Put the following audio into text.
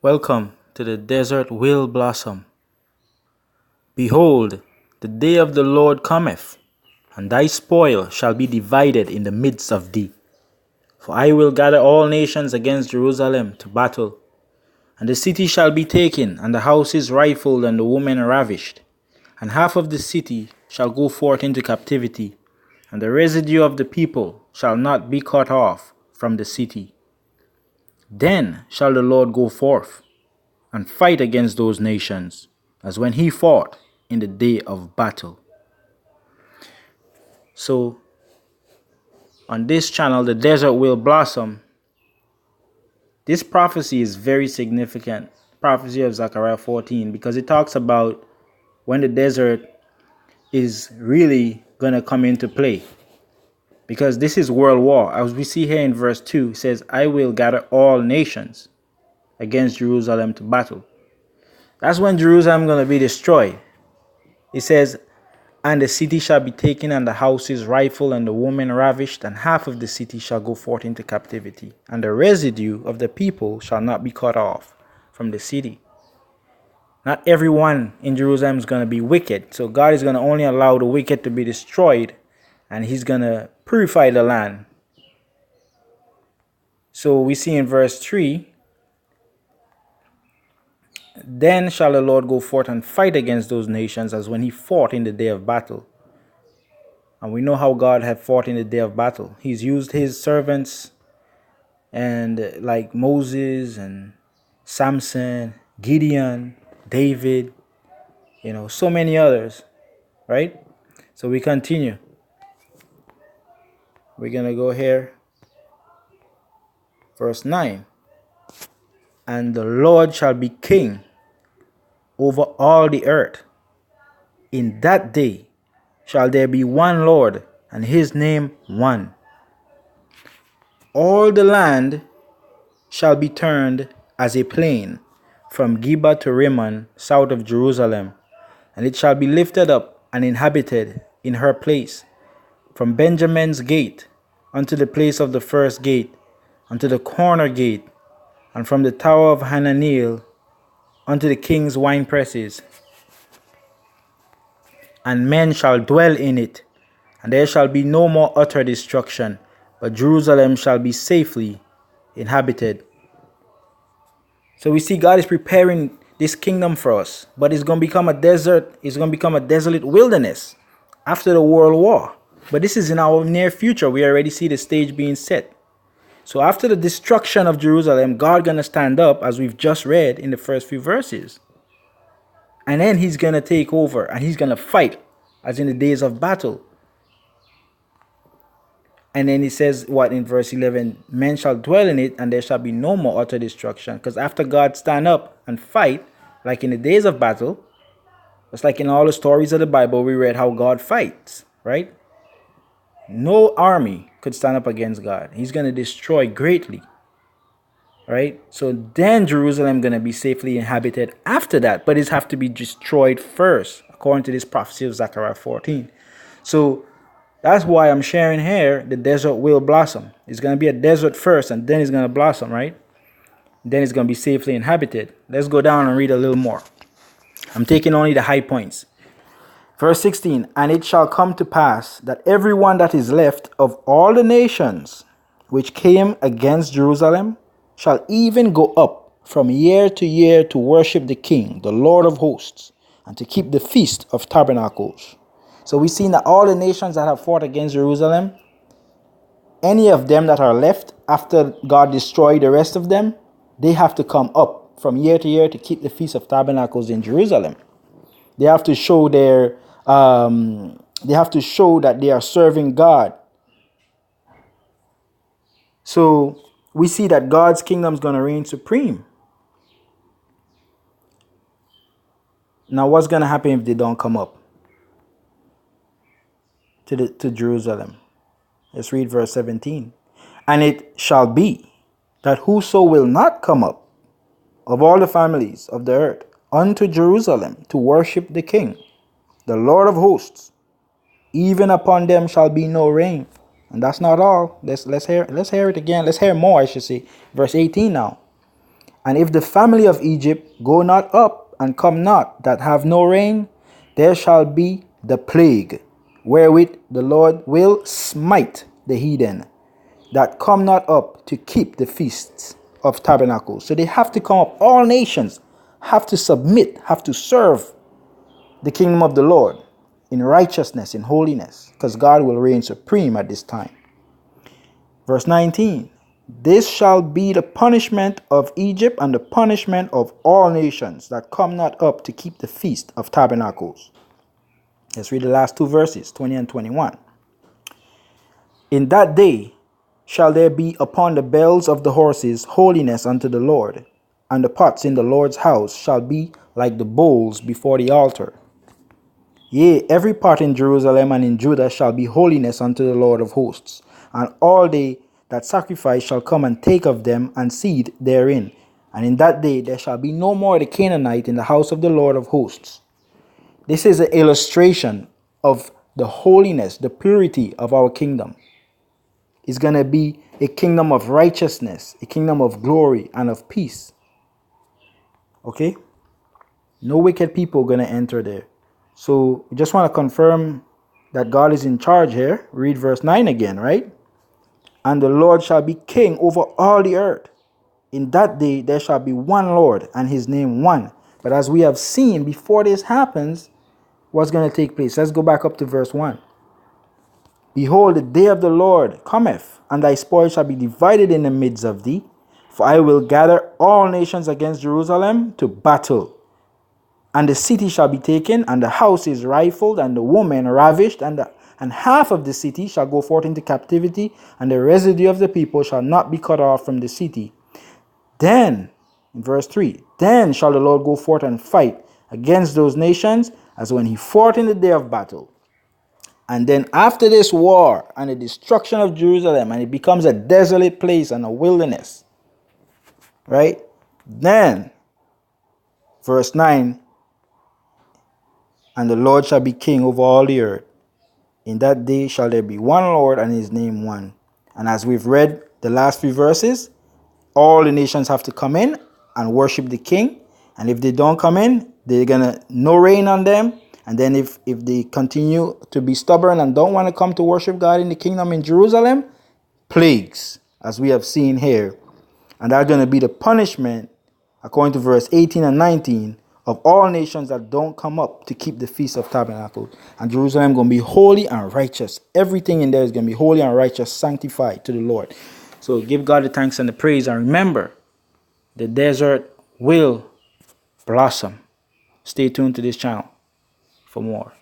Welcome to the desert will blossom. Behold, the day of the Lord cometh, and thy spoil shall be divided in the midst of thee. For I will gather all nations against Jerusalem to battle, and the city shall be taken, and the houses rifled, and the women ravished. And half of the city shall go forth into captivity, and the residue of the people shall not be cut off from the city. Then shall the Lord go forth and fight against those nations, as when he fought in the day of battle. So, on this channel, the desert will blossom. This prophecy is very significant, prophecy of Zechariah 14, because it talks about when the desert is really going to come into play. Because this is world war. As we see here in verse 2, it says, I will gather all nations against Jerusalem to battle. That's when Jerusalem is going to be destroyed. It says, and the city shall be taken, and the houses rifled, and the women ravished, and half of the city shall go forth into captivity, and the residue of the people shall not be cut off from the city. Not everyone in Jerusalem is going to be wicked, so God is going to only allow the wicked to be destroyed, and he's going to purify the land. So we see in verse 3, then shall the Lord go forth and fight against those nations, as when he fought in the day of battle. And we know how God had fought in the day of battle. He's used his servants, and like Moses and Samson, Gideon, David, so many others, right? So we continue. We're going to go here. Verse 9. And the Lord shall be king over all the earth. In that day shall there be one Lord, and his name one. All the land shall be turned as a plain, from Geba to Rimmon, south of Jerusalem, and it shall be lifted up and inhabited in her place, from Benjamin's gate unto the place of the first gate, unto the corner gate, and from the tower of Hananeel unto the king's wine presses. And men shall dwell in it, and there shall be no more utter destruction, but Jerusalem shall be safely inhabited. So we see God is preparing this kingdom for us, but it's going to become a desert. It's going to become a desolate wilderness after the world war. But this is in our near future. We already see the stage being set. So after the destruction of Jerusalem, God going to stand up, as we've just read in the first few verses. And then he's going to take over, and he's going to fight as in the days of battle. And then he says what in verse 11, men shall dwell in it, and there shall be no more utter destruction. Because after God stand up and fight, like in the days of battle, it's like in all the stories of the Bible, we read how God fights, right? No army could stand up against God. He's going to destroy greatly, right? So then Jerusalem going to be safely inhabited after that, but it have to be destroyed first, according to this prophecy of Zechariah 14. So that's why I'm sharing here, the desert will blossom. It's going to be a desert first, and then it's going to blossom, right? Then it's going to be safely inhabited. Let's go down and read a little more. I'm taking only the high points. Verse 16, and it shall come to pass that everyone that is left of all the nations which came against Jerusalem shall even go up from year to year to worship the King, the Lord of hosts, and to keep the feast of tabernacles. So we've seen that all the nations that have fought against Jerusalem, any of them that are left after God destroyed the rest of them, they have to come up from year to year to keep the feast of tabernacles in Jerusalem. They have to show that they are serving God. So we see that God's kingdom is going to reign supreme. Now, what's going to happen if they don't come up to Jerusalem? Let's read verse 17. And it shall be that whoso will not come up of all the families of the earth unto Jerusalem to worship the King, the Lord of hosts, even upon them shall be no rain. And that's not all. Let's hear it again. Let's hear more, I should say. Verse 18 now. And if the family of Egypt go not up and come not, that have no rain, there shall be the plague, wherewith the Lord will smite the heathen that come not up to keep the feasts of tabernacles. So they have to come up. All nations have to submit, have to serve the kingdom of the Lord in righteousness, in holiness, because God will reign supreme at this time. Verse 19, this shall be the punishment of Egypt and the punishment of all nations that come not up to keep the feast of tabernacles. Let's read the last two verses, 20 and 21. In that day shall there be upon the bells of the horses holiness unto the Lord, and the pots in the Lord's house shall be like the bowls before the altar. Yea, every pot in Jerusalem and in Judah shall be holiness unto the Lord of hosts, and all they that sacrifice shall come and take of them and seethe therein. And in that day there shall be no more the Canaanite in the house of the Lord of hosts. This is an illustration of the holiness, the purity of our kingdom. It's going to be a kingdom of righteousness, a kingdom of glory and of peace. Okay? No wicked people are going to enter there. So we just want to confirm that God is in charge here. Read verse 9 again, right? And the Lord shall be king over all the earth. In that day there shall be one Lord, and his name one. But as we have seen, before this happens, what's going to take place? Let's go back up to verse 1. Behold, the day of the Lord cometh, and thy spoil shall be divided in the midst of thee. For I will gather all nations against Jerusalem to battle. And the city shall be taken, and the houses rifled, and the women ravished, and half of the city shall go forth into captivity, and the residue of the people shall not be cut off from the city. Then, in verse 3, then shall the Lord go forth and fight against those nations, as when he fought in the day of battle. And then after this war and the destruction of Jerusalem, and it becomes a desolate place and a wilderness, right? Then, verse 9, and the Lord shall be king over all the earth. In that day shall there be one Lord, and his name one. And as we've read the last few verses, all the nations have to come in and worship the king. And if they don't come in, they're going to no rain on them. And then if they continue to be stubborn and don't want to come to worship God in the kingdom in Jerusalem, plagues, as we have seen here. And that's going to be the punishment, according to verse 18 and 19, of all nations that don't come up to keep the Feast of Tabernacles. And Jerusalem is going to be holy and righteous. Everything in there is going to be holy and righteous, sanctified to the Lord. So give God the thanks and the praise. And remember, the desert will blossom. Stay tuned to this channel for more.